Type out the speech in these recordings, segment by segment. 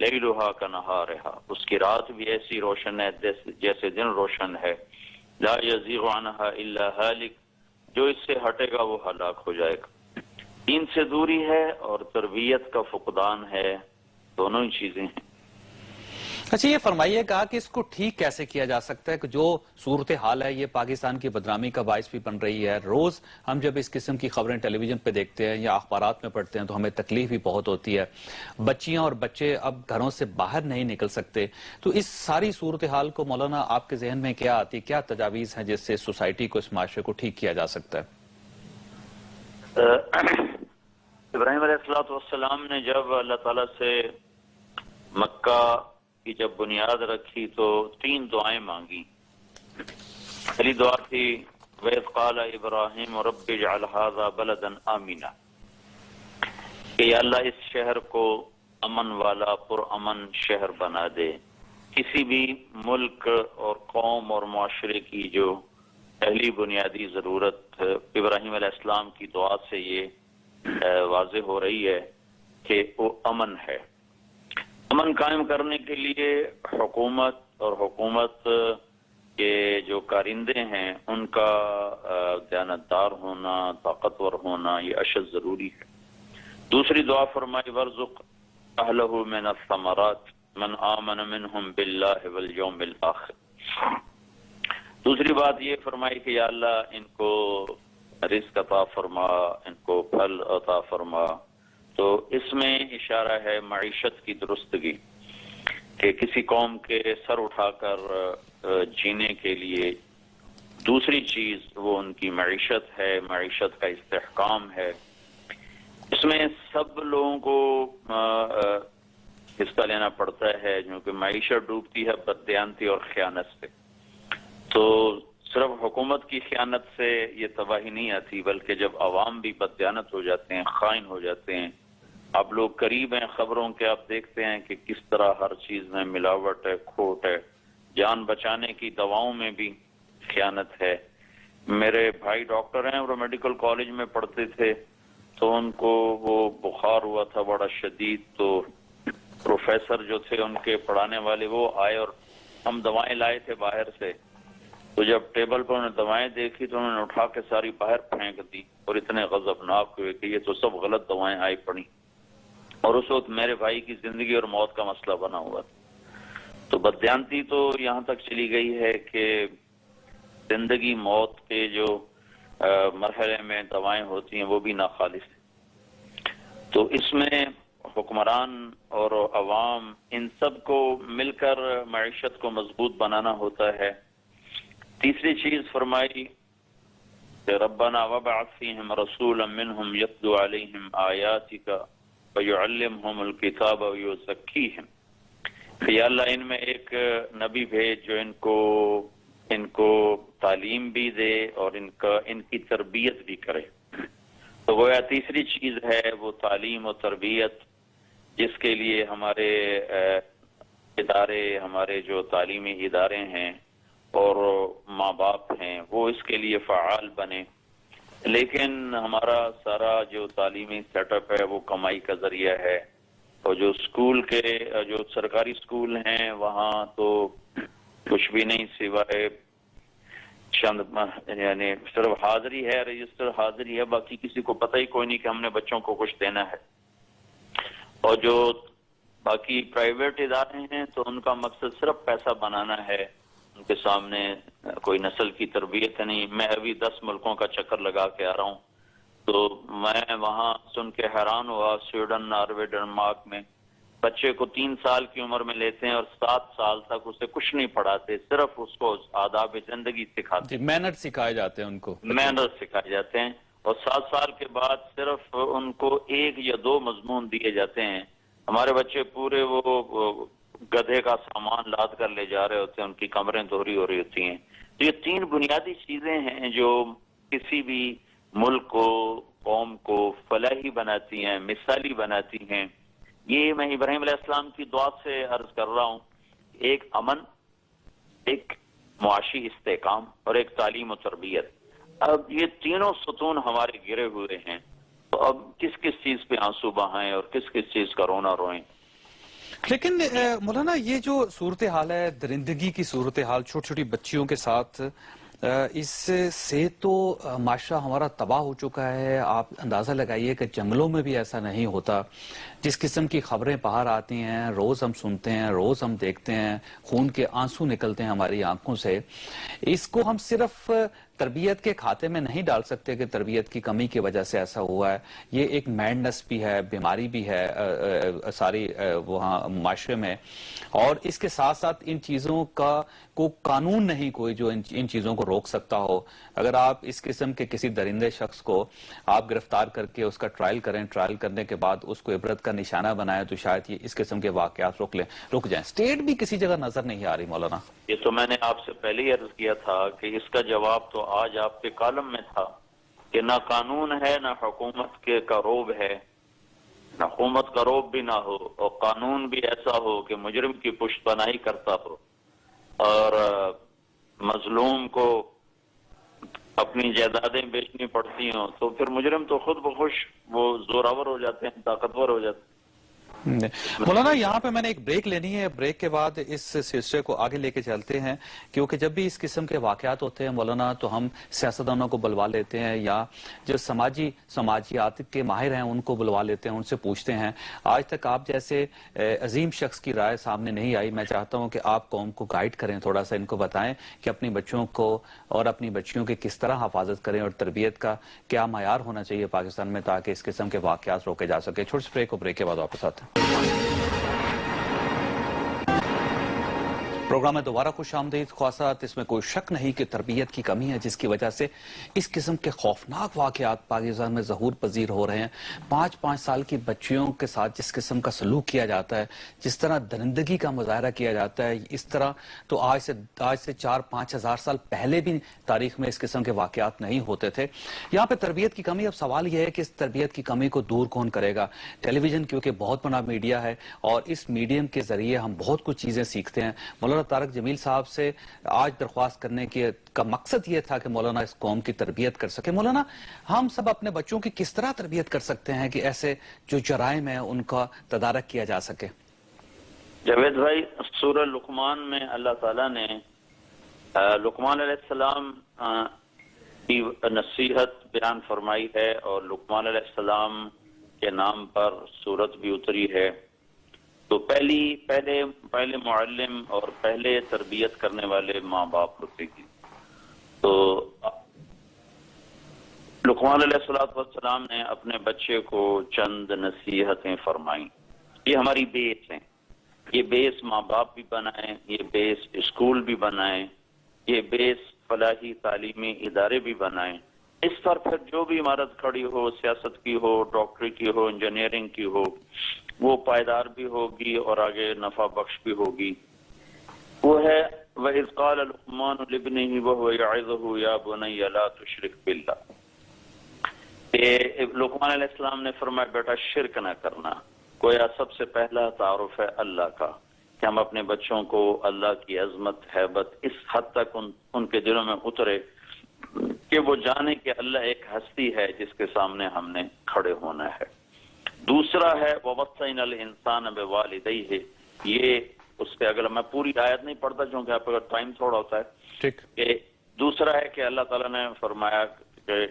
لیلھا کنہارھا، اس کی رات بھی ایسی روشن ہے جیسے دن روشن ہے، لا یزیغ عنہا الا ہالک، جو اس سے ہٹے گا وہ ہلاک ہو جائے گا۔ دین سے دوری ہے اور تربیت کا فقدان ہے، دونوں ہی چیزیں ہیں۔ اچھا یہ فرمائیے گا کہ اس کو ٹھیک کیسے کیا جا سکتا ہے کہ جو صورتحال ہے یہ پاکستان کی بدنامی کا باعث بھی بن رہی ہے؟ روز ہم جب اس قسم کی خبریں ٹیلی ویژن پہ دیکھتے ہیں یا اخبارات میں پڑھتے ہیں تو ہمیں تکلیف بھی بہت ہوتی ہے۔ بچیاں اور بچے اب گھروں سے باہر نہیں نکل سکتے، تو اس ساری صورتحال کو مولانا آپ کے ذہن میں کیا آتی، کیا تجاویز ہیں جس سے سوسائٹی کو، اس معاشرے کو ٹھیک کیا جا سکتا ہے؟ ابراہیم علیہ السلام نے جب اللہ تعالیٰ سے مکہ کی جب بنیاد رکھی تو 3 دعائیں مانگی۔ پہلی دعا تھی وَإِذْ قَالَ إِبْرَاهِيمُ رَبِّ اجْعَلْ هَٰذَا بَلَدًا آمِنًا، کہ یا اللہ اس شہر کو امن والا پرامن شہر بنا دے۔ کسی بھی ملک اور قوم اور معاشرے کی جو پہلی بنیادی ضرورت ابراہیم علیہ السلام کی دعا سے یہ واضح ہو رہی ہے کہ وہ امن ہے۔ امن قائم کرنے کے لیے حکومت اور حکومت کے جو کارندے ہیں ان کا دیانتدار ہونا، طاقتور ہونا یہ اشد ضروری ہے۔ دوسری دعا فرمائی وَارْزُقْ أَهْلَهُ مِنَ الثَّمَرَاتِ مَنْ آمَنَ مِنْهُمْ بِاللَّهِ وَالْيَوْمِ الْآخِرِ۔ دوسری بات یہ فرمائی کہ یا اللہ ان کو رزق عطا فرما، ان کو پھل عطا فرما۔ تو اس میں اشارہ ہے معیشت کی درستگی، کہ کسی قوم کے سر اٹھا کر جینے کے لیے دوسری چیز وہ ان کی معیشت ہے، معیشت کا استحکام ہے۔ اس میں سب لوگوں کو حصہ لینا پڑتا ہے، کیونکہ معیشت ڈوبتی ہے بددیانتی اور خیانت سے۔ تو صرف حکومت کی خیانت سے یہ تباہی نہیں آتی، بلکہ جب عوام بھی بددیانت ہو جاتے ہیں، خائن ہو جاتے ہیں۔ آپ لوگ قریب ہیں خبروں کے، آپ دیکھتے ہیں کہ کس طرح ہر چیز میں ملاوٹ ہے، کھوٹ ہے، جان بچانے کی دواؤں میں بھی خیانت ہے۔ میرے بھائی ڈاکٹر ہیں، وہ میڈیکل کالج میں پڑھتے تھے، تو ان کو وہ بخار ہوا تھا بڑا شدید، تو پروفیسر جو تھے ان کے پڑھانے والے وہ آئے اور ہم دوائیں لائے تھے باہر سے، تو جب ٹیبل پر انہوں نے دوائیں دیکھی تو انہوں نے اٹھا کے ساری باہر پھینک دی، اور اتنے غضبناک ہوئے کہ یہ تو سب غلط دوائیں آئی پڑی، اور اس وقت میرے بھائی کی زندگی اور موت کا مسئلہ بنا ہوا تھا۔ تو بددیانتی تو یہاں تک چلی گئی ہے کہ زندگی موت کے جو مرحلے میں دوائیں ہوتی ہیں وہ بھی ناخالص ہیں۔ تو اس میں حکمران اور عوام ان سب کو مل کر معیشت کو مضبوط بنانا ہوتا ہے۔ تیسری چیز فرمائی کہ ربنا وابعث فیہم رسولا منہم یتلو علیہم آیاتک وَيُعَلِّمْهُمُ الْكِتَابَ وَيُزَكِّيهِمْ، کہ یا اللہ ان میں ایک نبی بھیج جو ان کو تعلیم بھی دے اور ان کی تربیت بھی کرے۔ تو گویا تیسری چیز ہے وہ تعلیم و تربیت، جس کے لیے ہمارے ادارے، ہمارے جو تعلیمی ادارے ہیں اور ماں باپ ہیں وہ اس کے لیے فعال بنے۔ لیکن ہمارا سارا جو تعلیمی سیٹ اپ ہے وہ کمائی کا ذریعہ ہے، اور جو اسکول کے جو سرکاری اسکول ہیں وہاں تو کچھ بھی نہیں سوائے چند یعنی صرف حاضری ہے، رجسٹر حاضری ہے، باقی کسی کو پتہ ہی کوئی نہیں کہ ہم نے بچوں کو کچھ دینا ہے۔ اور جو باقی پرائیویٹ ادارے ہیں تو ان کا مقصد صرف پیسہ بنانا ہے، ان کے سامنے کوئی نسل کی تربیت نہیں۔ میں ابھی 10 ملکوں کا چکر لگا کے آ رہا ہوں، تو میں وہاں سن کے حیران ہوا، سویڈن، ناروے، ڈنمارک میں بچے کو 3 سال کی عمر میں لیتے ہیں اور 7 سال تک اسے کچھ نہیں پڑھاتے، صرف اس کو آداب زندگی سکھاتے ہیں، مینر سکھائے جاتے ہیں ان کو، مینر سکھائے جاتے ہیں، اور 7 سال کے بعد صرف ان کو 1 یا 2 مضمون دیے جاتے ہیں۔ ہمارے بچے پورے وہ گدھے کا سامان لاد کر لے جا رہے ہوتے ہیں، ان کی کمریں دوہری ہو رہی ہوتی ہیں۔ تو یہ 3 بنیادی چیزیں ہیں جو کسی بھی ملک کو، قوم کو فلاحی بناتی ہیں، مثالی بناتی ہیں۔ یہ میں ابراہیم علیہ السلام کی دعا سے عرض کر رہا ہوں، ایک امن، ایک معاشی استحکام اور ایک تعلیم و تربیت۔ اب یہ تینوں ستون ہمارے گرے ہوئے ہیں، تو اب کس کس چیز پہ آنسو بہائیں اور کس کس چیز کا رونا روئیں؟ لیکن مولانا یہ جو صورتحال ہے درندگی کی صورتحال چھوٹی چھوٹی بچیوں کے ساتھ، اس سے تو معاشرہ ہمارا تباہ ہو چکا ہے. آپ اندازہ لگائیے کہ جنگلوں میں بھی ایسا نہیں ہوتا. جس قسم کی خبریں باہر آتی ہیں روز ہم سنتے ہیں، روز ہم دیکھتے ہیں، خون کے آنسو نکلتے ہیں ہماری آنکھوں سے. اس کو ہم صرف تربیت کے کھاتے میں نہیں ڈال سکتے کہ تربیت کی کمی کی وجہ سے ایسا ہوا ہے. یہ ایک میڈنس بھی ہے، بیماری بھی ہے ساری وہاں معاشرے میں. اور اس کے ساتھ ساتھ ان چیزوں کا کوئی قانون نہیں کوئی جو ان چیزوں کو روک سکتا ہو. اگر آپ اس قسم کے کسی درندے شخص کو آپ گرفتار کر کے اس کا ٹرائل کریں، ٹرائل کرنے کے بعد اس کو عبرت کا نشانہ بنائیں تو شاید یہ اس قسم کے واقعات رک جائیں. اسٹیٹ بھی کسی جگہ نظر نہیں آ رہی مولانا. یہ تو میں نے آپ سے پہلے ہی عرض کیا تھا کہ اس کا جواب تو آج آپ کے کالم میں تھا کہ نہ قانون ہے، نہ حکومت کا روب ہے. نہ حکومت کا روب بھی نہ ہو اور قانون بھی ایسا ہو کہ مجرم کی پشت پناہی کرتا ہو اور مظلوم کو اپنی جائیدادیں بیچنی پڑتی ہوں، تو پھر مجرم تو خود بخوش وہ زوراور ہو جاتے ہیں، طاقتور ہو جاتے ہیں. مولانا یہاں پہ میں نے ایک بریک لینی ہے. بریک کے بعد اس سلسلے کو آگے لے کے چلتے ہیں، کیونکہ جب بھی اس قسم کے واقعات ہوتے ہیں مولانا تو ہم سیاستدانوں کو بلوا لیتے ہیں یا جو سماجیات کے ماہر ہیں ان کو بلوا لیتے ہیں، ان سے پوچھتے ہیں. آج تک آپ جیسے عظیم شخص کی رائے سامنے نہیں آئی. میں چاہتا ہوں کہ آپ قوم کو گائیڈ کریں، تھوڑا سا ان کو بتائیں کہ اپنی بچوں کو اور اپنی بچیوں کی کس طرح حفاظت کریں اور تربیت کا کیا معیار ہونا چاہیے پاکستان میں تاکہ اس قسم کے واقعات روکے جا سکے. چھوٹے سے بریک کو بریک کے بعد واپس آتے ہیں. پروگرام میں دوبارہ خوش آمدید. خواصات اس میں کوئی شک نہیں کہ تربیت کی کمی ہے جس کی وجہ سے اس قسم کے خوفناک واقعات پاکستان میں ظہور پذیر ہو رہے ہیں. 5 سال کی بچیوں کے ساتھ جس قسم کا سلوک کیا جاتا ہے، جس طرح درندگی کا مظاہرہ کیا جاتا ہے، اس طرح تو آج سے 4-5 ہزار سال پہلے بھی تاریخ میں اس قسم کے واقعات نہیں ہوتے تھے. یہاں پہ تربیت کی کمی. اب سوال یہ ہے کہ اس تربیت کی کمی کو دور کون کرے گا؟ ٹیلی ویژن کیونکہ بہت بڑا میڈیا ہے اور اس میڈیم کے ذریعے ہم بہت کچھ چیزیں سیکھتے ہیں. مولانا طارق جمیل صاحب سے آج درخواست کرنے کا مقصد یہ تھا کہ مولانا اس قوم کی تربیت کر سکے. مولانا ہم سب اپنے بچوں کی کس طرح تربیت کر سکتے ہیں کہ ایسے جو جرائم ہیں ان کا تدارک کیا جا سکے؟ جاوید بھائی، سورہ لقمان میں اللہ تعالیٰ نے لقمان علیہ السلام کی نصیحت بیان فرمائی ہے اور لقمان علیہ السلام کے نام پر سورت بھی اتری ہے. تو پہلے معلم اور پہلے تربیت کرنے والے ماں باپ ہوتے ہیں. تو لقمان علیہ السلام نے اپنے بچے کو چند نصیحتیں فرمائیں. یہ ہماری بیس ہیں. یہ بیس ماں باپ بھی بنائیں، یہ بیس اسکول بھی بنائیں، یہ بیس فلاحی تعلیمی ادارے بھی بنائیں. اس پر پھر جو بھی عمارت کھڑی ہو، سیاست کی ہو، ڈاکٹری کی ہو، انجینئرنگ کی ہو، وہ پائیدار بھی ہوگی اور آگے نفع بخش بھی ہوگی. وہ ہے وَإِذْ قَالَ لُقْمَانُ لِابْنِهِ وَهُوَ يَعِظُهُ يَا بُنَيَّ لَا تُشْرِكْ بِاللَّهِ. کہ لقمان علیہ السلام نے فرمایا بیٹا شرک نہ کرنا. گویا سب سے پہلا تعارف ہے اللہ کا کہ ہم اپنے بچوں کو اللہ کی عظمت حیبت اس حد تک ان کے دلوں میں اترے کہ وہ جانے کہ اللہ ایک ہستی ہے جس کے سامنے ہم نے کھڑے ہونا ہے. دوسرا ہے وَوَصَّيْنَا الْإِنسَانَ بِوَالِدَيْهِ. یہ اس پہ اگر میں پوری آیت نہیں پڑھتا چونکہ آپ کا ٹائم تھوڑا ہوتا ہے. ٹھیک. کہ دوسرا ہے کہ اللہ تعالیٰ نے فرمایا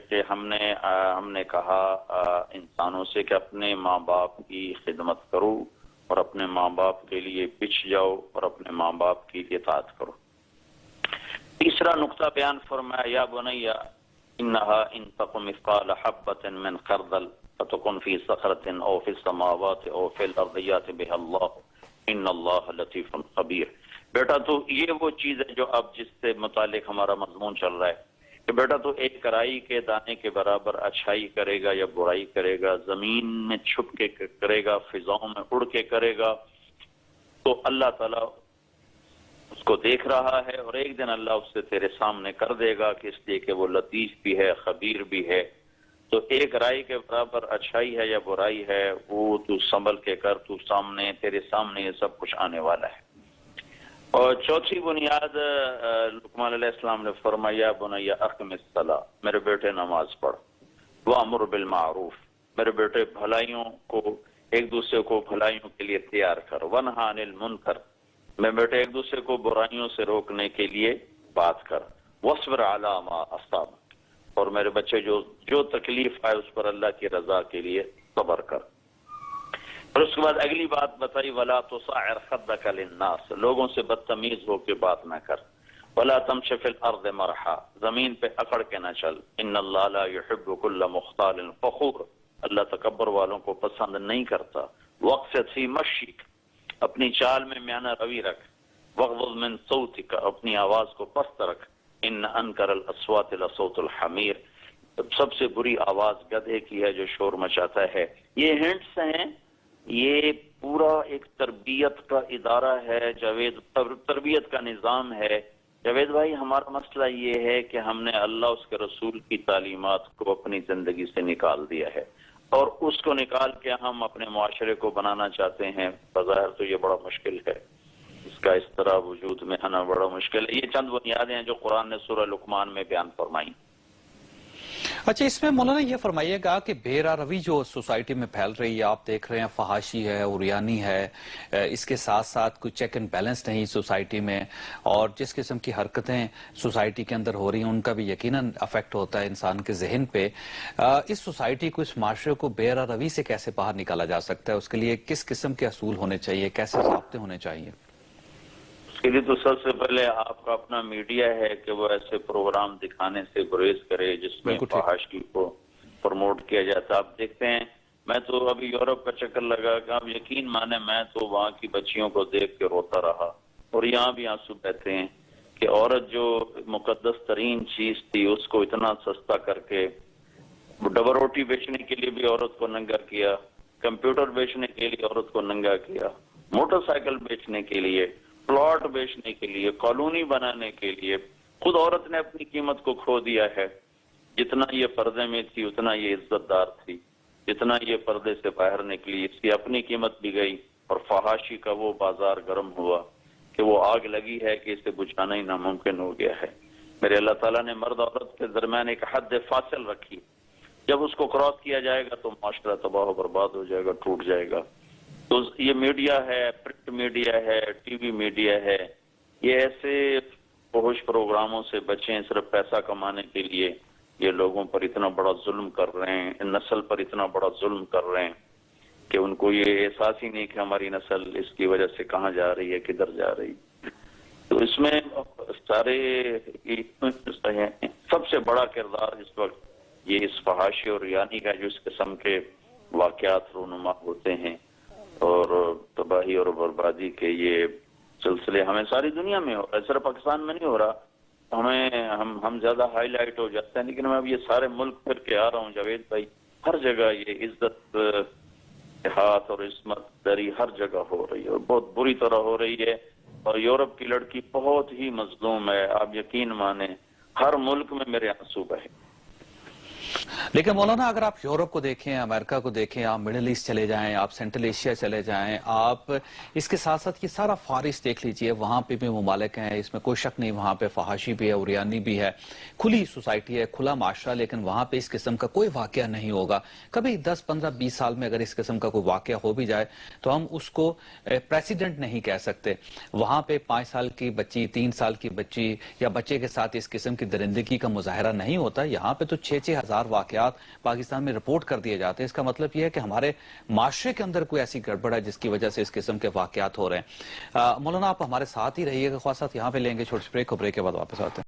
کہ ہم نے کہا انسانوں سے کہ اپنے ماں باپ کی خدمت کرو اور اپنے ماں باپ کے لیے پچھ جاؤ اور اپنے ماں باپ کی اطاعت کرو. تیسرا نقطہ بیان فرمایا یا بنیا انہا ان تق مثقال حبۃ من خردل فتکن فی صخرۃ او فی السماوات او فی الارض یأت بها اللہ ان اللہ لطیف خبیر. بیٹا تو یہ وہ چیز ہے جو اب جس سے متعلق ہمارا مضمون چل رہا ہے کہ بیٹا تو ایک کرائی کے دانے کے برابر اچھائی کرے گا یا برائی کرے گا، زمین میں چھپ کے کرے گا، فضاؤں میں اڑ کے کرے گا، تو اللہ تعالیٰ اس کو دیکھ رہا ہے اور ایک دن اللہ اس سے تیرے سامنے کر دے گا کہ اس لیے کہ وہ لطیف بھی ہے، خبیر بھی ہے. تو ایک رائی کے برابر اچھائی ہے یا برائی ہے، وہ تو سنبھل کے کر، تو تیرے سامنے یہ سب کچھ آنے والا ہے. اور چوتھی بنیاد لقمان علیہ السلام نے فرمایا بنیا اقم الصلاۃ، میرے بیٹے نماز پڑھ، وامر بالمعروف، میرے بیٹے بھلائیوں کو ایک دوسرے کو بھلائیوں کے لیے تیار کر، وَنْهَا عَنِ الْمُنْكَرِ، میں بیٹے ایک دوسرے کو برائیوں سے روکنے کے لیے بات کر، وَاصْبِرْ عَلَىٰ مَا أَصَابَكَ، اور میرے بچے جو تکلیف آئے اس پر اللہ کی رضا کے لیے صبر کر۔ اور اس کے بعد اگلی بات بتائی، وَلَا تُصَعِّرْ خَدَّكَ لِلنَّاسِ، لوگوں سے بدتمیز ہو کے بات نہ کر، وَلَا تَمْشِ فِي الْأَرْضِ مَرْحًا، زمین پہ اکڑ کے نہ چل، إِنَّ اللَّهَ لَا يُحِبُّ كُلَّ مُخْتَالٍ فَخُورٍ، اللہ تکبر والوں کو پسند نہیں کرتا۔ وَاقْصِدْ فِي مَشْيِكَ، اپنی چال میں میانہ روی رکھ، وَاغْضُضْ مِنْ صَوْتِكَ، اپنی آواز کو پست رکھ، إِنَّ أَنْكَرَ الْأَصْوَاتِ لَصَوْتُ الْحَمِيرِ، سب سے بری آواز گدھے کی ہے جو شور مچاتا ہے۔ یہ ہنٹس ہیں، یہ پورا ایک تربیت کا ادارہ ہے جاوید، تربیت کا نظام ہے۔ جاوید بھائی، ہمارا مسئلہ یہ ہے کہ ہم نے اللہ اس کے رسول کی تعلیمات کو اپنی زندگی سے نکال دیا ہے، اور اس کو نکال کے ہم اپنے معاشرے کو بنانا چاہتے ہیں۔ بظاہر تو یہ بڑا مشکل ہے، اس کا اس طرح وجود میں آنا بڑا مشکل ہے۔ یہ چند بنیادیں ہیں جو قرآن نے سورہ لقمان میں بیان فرمائی۔ اچھا، اس میں مولانا یہ فرمائیے گا کہ بے راہ روی جو سوسائٹی میں پھیل رہی ہے، آپ دیکھ رہے ہیں فحاشی ہے، عریانی ہے، اس کے ساتھ ساتھ کوئی چیک اینڈ بیلنس نہیں سوسائٹی میں، اور جس قسم کی حرکتیں سوسائٹی کے اندر ہو رہی ہیں ان کا بھی یقیناً افیکٹ ہوتا ہے انسان کے ذہن پہ۔ اس سوسائٹی کو، اس معاشرے کو بے راہ روی سے کیسے باہر نکالا جا سکتا ہے؟ اس کے لیے کس قسم کے اصول ہونے چاہیے، کیسے ضابطے ہونے چاہیے؟ اس کے لیے تو سب سے پہلے آپ کا اپنا میڈیا ہے کہ وہ ایسے پروگرام دکھانے سے گریز کرے جس میں فحاشی کو پروموٹ کیا جاتا ہے۔ آپ دیکھتے ہیں، میں تو ابھی یورپ کا چکر لگا کہ آپ یقین مانیں، میں تو وہاں کی بچیوں کو دیکھ کے روتا رہا، اور یہاں بھی آنسو بہتے ہیں کہ عورت جو مقدس ترین چیز تھی اس کو اتنا سستا کر کے، ڈبل روٹی بیچنے کے لیے بھی عورت کو ننگا کیا، کمپیوٹر بیچنے کے لیے عورت کو ننگا کیا، موٹر سائیکل بیچنے کے لیے، پلاٹ بیچنے کے لیے، کالونی بنانے کے لیے، خود عورت نے اپنی قیمت کو کھو دیا ہے۔ جتنا یہ پردے میں تھی اتنا یہ عزت دار تھی، جتنا یہ پردے سے باہر نکلی اس کی اپنی قیمت بھی گئی، اور فحاشی کا وہ بازار گرم ہوا کہ وہ آگ لگی ہے کہ اسے بجھانا ہی ناممکن ہو گیا ہے۔ میرے اللہ تعالیٰ نے مرد عورت کے درمیان ایک حد فاصل رکھی، جب اس کو کراس کیا جائے گا تو معاشرہ تباہ و برباد ہو جائے گا، ٹوٹ جائے گا۔ تو یہ میڈیا ہے، پرنٹ میڈیا ہے، ٹی وی میڈیا ہے، یہ ایسے فحش پروگراموں سے بچیں صرف پیسہ کمانے کے لیے۔ یہ لوگوں پر اتنا بڑا ظلم کر رہے ہیں، نسل پر اتنا بڑا ظلم کر رہے ہیں کہ ان کو یہ احساس ہی نہیں کہ ہماری نسل اس کی وجہ سے کہاں جا رہی ہے، کدھر جا رہی ہے۔ تو اس میں سارے سب سے بڑا کردار اس وقت یہ اس فحاشی اور ریانی کا، جو اس قسم کے واقعات رونما ہوتے ہیں اور تباہی اور بربادی کے یہ سلسلے ہمیں ساری دنیا میں ہو رہا ہے، صرف پاکستان میں نہیں ہو رہا۔ ہم زیادہ ہائی لائٹ ہو جاتے ہیں، لیکن میں اب یہ سارے ملک پھر کے آ رہا ہوں جاوید بھائی، ہر جگہ یہ عزت، اتحاد اور عصمت دری ہر جگہ ہو رہی ہے، اور بہت بری طرح ہو رہی ہے، اور یورپ کی لڑکی بہت ہی مظلوم ہے۔ آپ یقین مانیں، ہر ملک میں میرے آنسو بہے۔ لیکن مولانا، اگر آپ یورپ کو دیکھیں، امریکہ کو دیکھیں، آپ مڈل ایسٹ چلے جائیں، آپ سینٹرل ایشیا چلے جائیں، آپ اس کے ساتھ ساتھ یہ سارا فار ایسٹ دیکھ لیجئے، وہاں پہ بھی ممالک ہیں، اس میں کوئی شک نہیں، وہاں پہ فحاشی بھی ہے، عریانی بھی ہے، کھلی سوسائٹی ہے، کھلا معاشرہ، لیکن وہاں پہ اس قسم کا کوئی واقعہ نہیں ہوگا۔ کبھی 10 15 20 سال میں اگر اس قسم کا کوئی واقعہ ہو بھی جائے تو ہم اس کو پریسیڈنٹ نہیں کہہ سکتے۔ وہاں پہ 5 سال کی بچی، 3 سال کی بچی یا بچے کے ساتھ اس قسم کی درندگی کا مظاہرہ نہیں ہوتا۔ یہاں پہ تو 6-6 ہزار واقعات پاکستان میں رپورٹ کر دیے جاتے ہیں۔ اس کا مطلب یہ ہے کہ ہمارے معاشرے کے اندر کوئی ایسی گڑبڑ ہے جس کی وجہ سے اس قسم کے واقعات ہو رہے ہیں۔ مولانا، آپ ہمارے ساتھ ہی رہیے گا، خواہ ساتھ یہاں پہ لیں گے چھوٹے سے بریک، اور بریک کے بعد واپس آتے ہیں۔